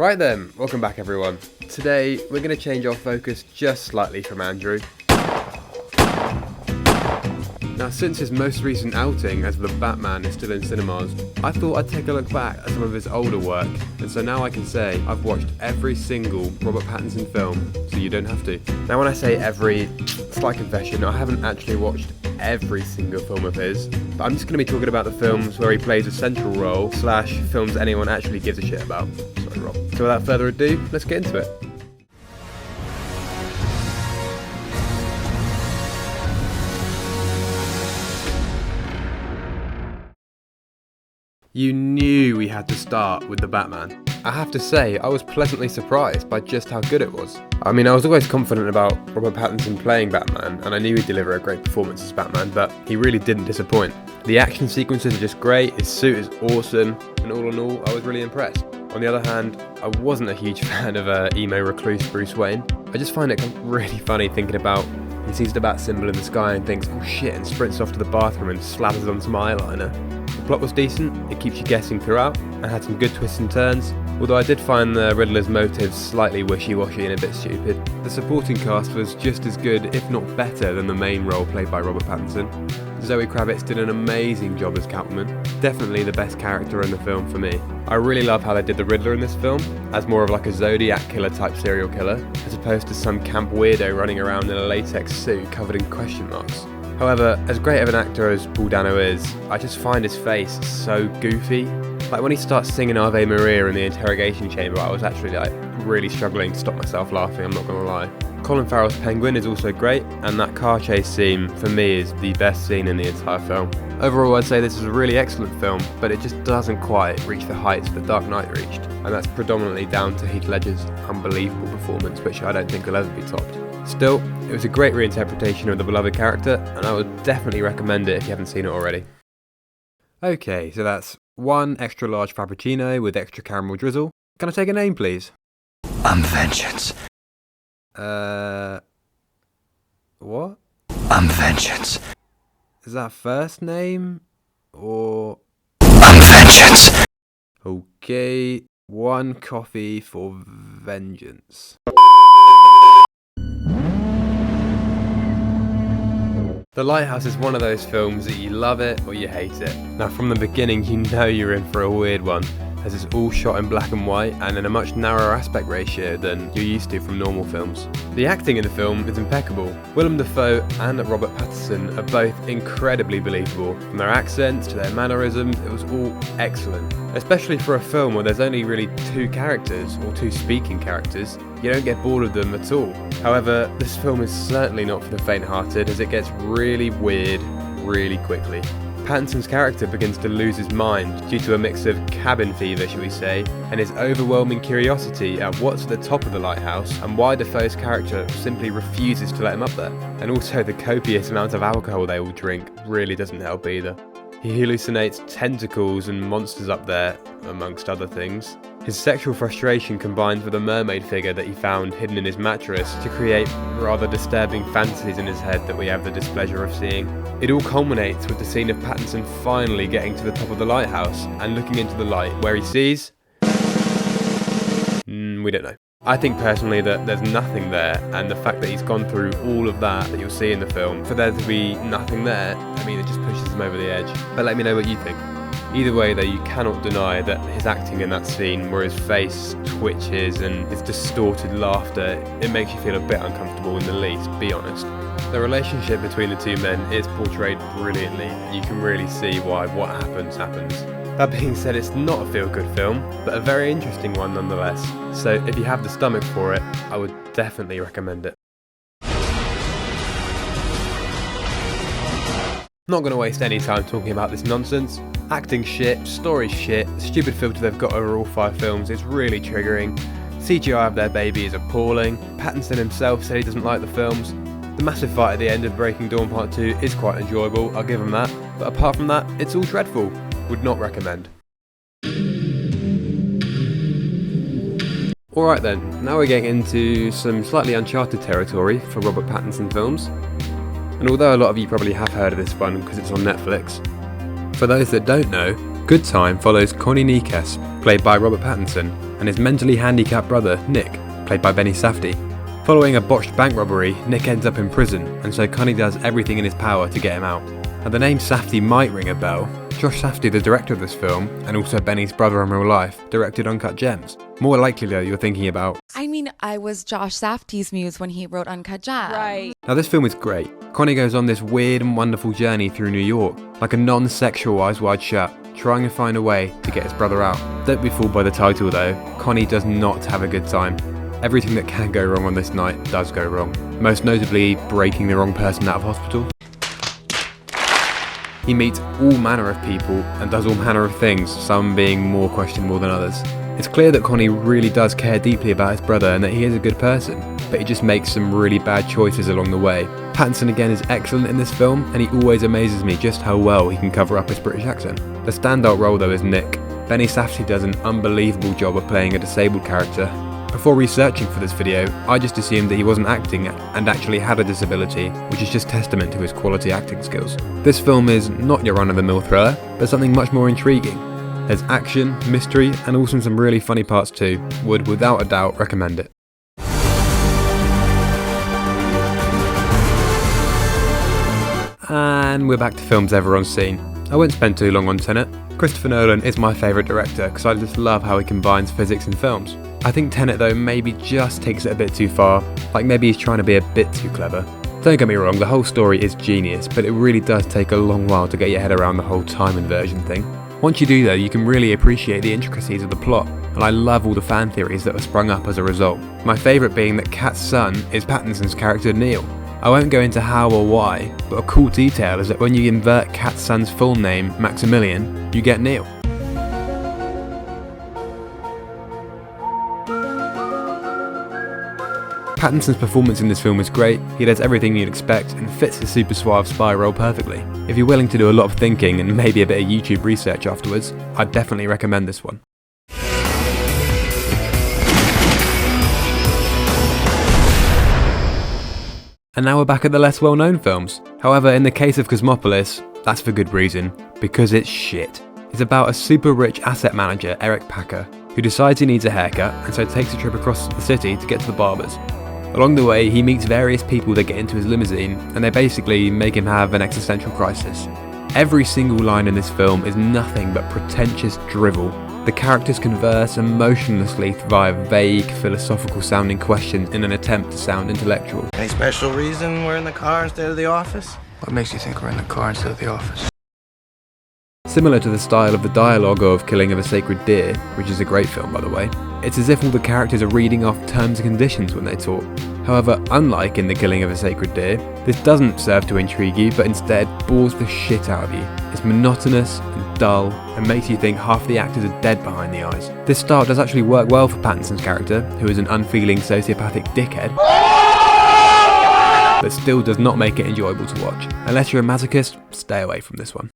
Right then, welcome back everyone. Today we're going to change our focus just slightly from Andrew. Now, since his most recent outing as the Batman is still in cinemas, I thought I'd take a look back at some of his older work, and so now I can say I've watched every single Robert Pattinson film, so you don't have to. Now when I say every, slight confession, I haven't actually watched every single film of his, but I'm just going to be talking about the films where he plays a central role, / films anyone actually gives a shit about. Sorry, Rob. So without further ado, let's get into it. You knew we had to start with the Batman. I have to say, I was pleasantly surprised by just how good it was. I mean, I was always confident about Robert Pattinson playing Batman, and I knew he'd deliver a great performance as Batman, but he really didn't disappoint. The action sequences are just great, his suit is awesome, and all in all, I was really impressed. On the other hand, I wasn't a huge fan of emo recluse Bruce Wayne. I just find it really funny thinking about he sees the bat symbol in the sky and thinks, oh shit, and sprints off to the bathroom and slathers on some eyeliner. The plot was decent, it keeps you guessing throughout, and had some good twists and turns, although I did find the Riddler's motives slightly wishy-washy and a bit stupid. The supporting cast was just as good, if not better, than the main role played by Robert Pattinson. Zoe Kravitz did an amazing job as Catwoman, definitely the best character in the film for me. I really love how they did the Riddler in this film, as more of like a Zodiac killer type serial killer, as opposed to some camp weirdo running around in a latex suit covered in question marks. However, as great of an actor as Paul Dano is, I just find his face so goofy. Like when he starts singing Ave Maria in the interrogation chamber, I was actually really struggling to stop myself laughing, I'm not gonna lie. Colin Farrell's Penguin is also great, and that car chase scene for me is the best scene in the entire film. Overall, I'd say this is a really excellent film, but it just doesn't quite reach the heights The Dark Knight reached, and that's predominantly down to Heath Ledger's unbelievable performance, which I don't think will ever be topped. Still, it was a great reinterpretation of the beloved character, and I would definitely recommend it if you haven't seen it already. Okay, so that's one extra large frappuccino with extra caramel drizzle. Can I take a name, please? I'm Vengeance. What? I'm Vengeance. Is that first name, or...? I'm Vengeance. Okay, one coffee for Vengeance. The Lighthouse is one of those films that you love it or you hate it. Now from the beginning you know you're in for a weird one, as it's all shot in black and white and in a much narrower aspect ratio than you're used to from normal films. The acting in the film is impeccable. Willem Dafoe and Robert Pattinson are both incredibly believable. From their accents to their mannerisms, it was all excellent. Especially for a film where there's only really two characters, or two speaking characters, you don't get bored of them at all. However, this film is certainly not for the faint-hearted, as it gets really weird really quickly. Pattinson's character begins to lose his mind due to a mix of cabin fever, shall we say, and his overwhelming curiosity at what's at the top of the lighthouse and why Defoe's character simply refuses to let him up there. And also the copious amount of alcohol they all drink really doesn't help either. He hallucinates tentacles and monsters up there, amongst other things. His sexual frustration combines with a mermaid figure that he found hidden in his mattress to create rather disturbing fantasies in his head that we have the displeasure of seeing. It all culminates with the scene of Pattinson finally getting to the top of the lighthouse and looking into the light, where he sees... we don't know. I think personally that there's nothing there, and the fact that he's gone through all of that you'll see in the film, for there to be nothing there, I mean, it just pushes him over the edge. But let me know what you think. Either way though, you cannot deny that his acting in that scene, where his face twitches and his distorted laughter, it makes you feel a bit uncomfortable in the least, be honest. The relationship between the two men is portrayed brilliantly. You can really see why what happens. That being said, it's not a feel-good film, but a very interesting one nonetheless. So if you have the stomach for it, I would definitely recommend it. Not going to waste any time talking about this nonsense. Acting shit, story shit, the stupid filter they've got over all 5 films is really triggering. CGI of their baby is appalling. Pattinson himself said he doesn't like the films. The massive fight at the end of Breaking Dawn Part 2 is quite enjoyable, I'll give him that. But apart from that, it's all dreadful. Would not recommend. Alright then, now we're getting into some slightly uncharted territory for Robert Pattinson films. And although a lot of you probably have heard of this one because it's on Netflix, for those that don't know, Good Time follows Connie Nikas, played by Robert Pattinson, and his mentally handicapped brother, Nick, played by Benny Safdie. Following a botched bank robbery, Nick ends up in prison, and so Connie does everything in his power to get him out. Now the name Safdie might ring a bell. Josh Safdie, the director of this film, and also Benny's brother in real life, directed Uncut Gems. More likely though, you're thinking about... I mean, I was Josh Safdie's muse when he wrote Uncut Gems. Right. Now this film is great. Connie goes on this weird and wonderful journey through New York, like a non-sexual Eyes Wide Shut, trying to find a way to get his brother out. Don't be fooled by the title though, Connie does not have a good time. Everything that can go wrong on this night does go wrong, most notably breaking the wrong person out of hospital. He meets all manner of people and does all manner of things, some being more questionable than others. It's clear that Connie really does care deeply about his brother and that he is a good person, but he just makes some really bad choices along the way. Pattinson again is excellent in this film, and he always amazes me just how well he can cover up his British accent. The standout role though is Nick. Benny Safdie does an unbelievable job of playing a disabled character. Before researching for this video, I just assumed that he wasn't acting and actually had a disability, which is just testament to his quality acting skills. This film is not your run-of-the-mill thriller, but something much more intriguing. There's action, mystery, and also some really funny parts too. Would without a doubt recommend it. And we're back to films everyone's seen. I won't spend too long on Tenet. Christopher Nolan is my favourite director because I just love how he combines physics and films. I think Tenet though maybe just takes it a bit too far, like maybe he's trying to be a bit too clever. Don't get me wrong, the whole story is genius, but it really does take a long while to get your head around the whole time inversion thing. Once you do though, you can really appreciate the intricacies of the plot, and I love all the fan theories that have sprung up as a result. My favourite being that Kat's son is Pattinson's character Neil. I won't go into how or why, but a cool detail is that when you invert Kat's son's full name, Maximilian, you get Neil. Pattinson's performance in this film is great, he does everything you'd expect and fits the super suave spy role perfectly. If you're willing to do a lot of thinking and maybe a bit of YouTube research afterwards, I'd definitely recommend this one. And now we're back at the less well-known films. However, in the case of Cosmopolis, that's for good reason, because it's shit. It's about a super rich asset manager, Eric Packer, who decides he needs a haircut and so takes a trip across the city to get to the barbers. Along the way, he meets various people that get into his limousine, and they basically make him have an existential crisis. Every single line in this film is nothing but pretentious drivel. The characters converse emotionlessly via vague, philosophical-sounding questions in an attempt to sound intellectual. Any special reason we're in the car instead of the office? What makes you think we're in the car instead of the office? Similar to the style of the dialogue of Killing of a Sacred Deer, which is a great film by the way, it's as if all the characters are reading off terms and conditions when they talk. However, unlike in The Killing of a Sacred Deer, this doesn't serve to intrigue you, but instead bores the shit out of you. It's monotonous and dull, and makes you think half the actors are dead behind the eyes. This style does actually work well for Pattinson's character, who is an unfeeling sociopathic dickhead, but still does not make it enjoyable to watch. Unless you're a masochist, stay away from this one.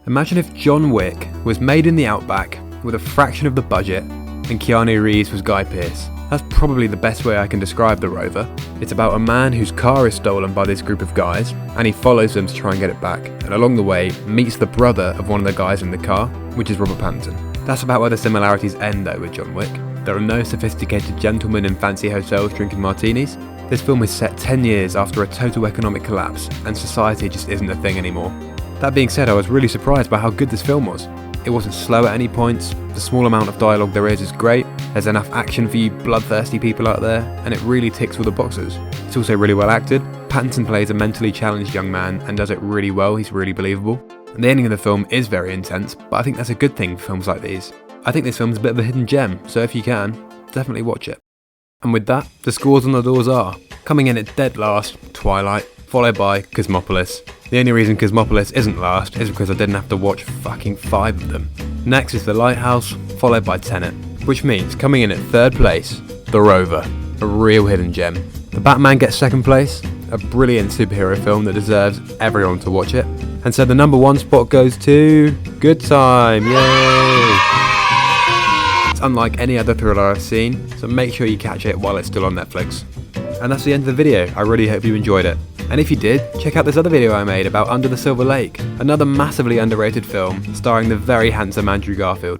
Imagine if John Wick was made in the Outback with a fraction of the budget and Keanu Reeves was Guy Pearce. That's probably the best way I can describe the Rover. It's about a man whose car is stolen by this group of guys and he follows them to try and get it back, and along the way meets the brother of one of the guys in the car, which is Robert Pattinson. That's about where the similarities end though with John Wick. There are no sophisticated gentlemen in fancy hotels drinking martinis. This film is set 10 years after a total economic collapse and society just isn't a thing anymore. That being said, I was really surprised by how good this film was. It wasn't slow at any points, the small amount of dialogue there is great, there's enough action for you bloodthirsty people out there, and it really ticks all the boxes. It's also really well acted. Pattinson plays a mentally challenged young man and does it really well, he's really believable. And the ending of the film is very intense, but I think that's a good thing for films like these. I think this film's a bit of a hidden gem, so if you can, definitely watch it. And with that, the scores on the doors are, coming in at dead last, Twilight, followed by Cosmopolis. The only reason Cosmopolis isn't last is because I didn't have to watch fucking 5 of them. Next is The Lighthouse, followed by Tenet, which means coming in at third place, The Rover, a real hidden gem. The Batman gets second place, a brilliant superhero film that deserves everyone to watch it. And so the number 1 spot goes to Good Time, yay! It's unlike any other thriller I've seen, so make sure you catch it while it's still on Netflix. And that's the end of the video. I really hope you enjoyed it. And if you did, check out this other video I made about Under the Silver Lake, another massively underrated film starring the very handsome Andrew Garfield.